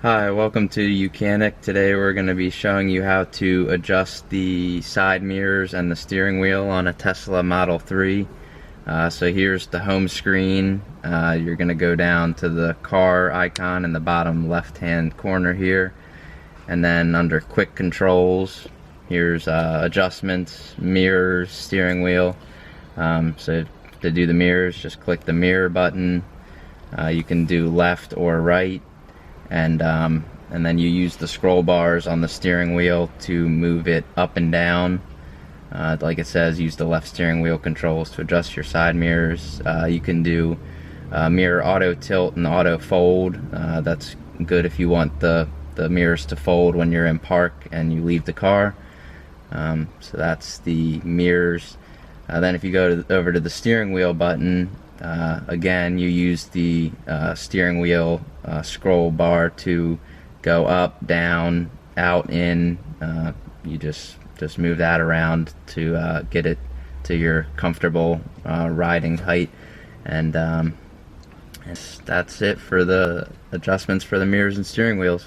Hi, welcome to YOUCANIC. Today we're going to be showing you how to adjust the side mirrors and the steering wheel on a Tesla Model 3. So here's the home screen. You're going to go down to the car icon in the bottom left hand corner here, and then under quick controls here's adjustments, mirrors, steering wheel. So to do the mirrors, just click the mirror button. You can do left or right, and then you use the scroll bars on the steering wheel to move it up and down. Like it says, use the left steering wheel controls to adjust your side mirrors. You can do mirror auto tilt and auto fold. That's good if you want the mirrors to fold when you're in park and you leave the car. So that's the mirrors. Then if you go over to the steering wheel button, again you use the steering wheel scroll bar to go up, down, out, in. You just move that around to get it to your comfortable riding height, and that's it for the adjustments for the mirrors and steering wheels.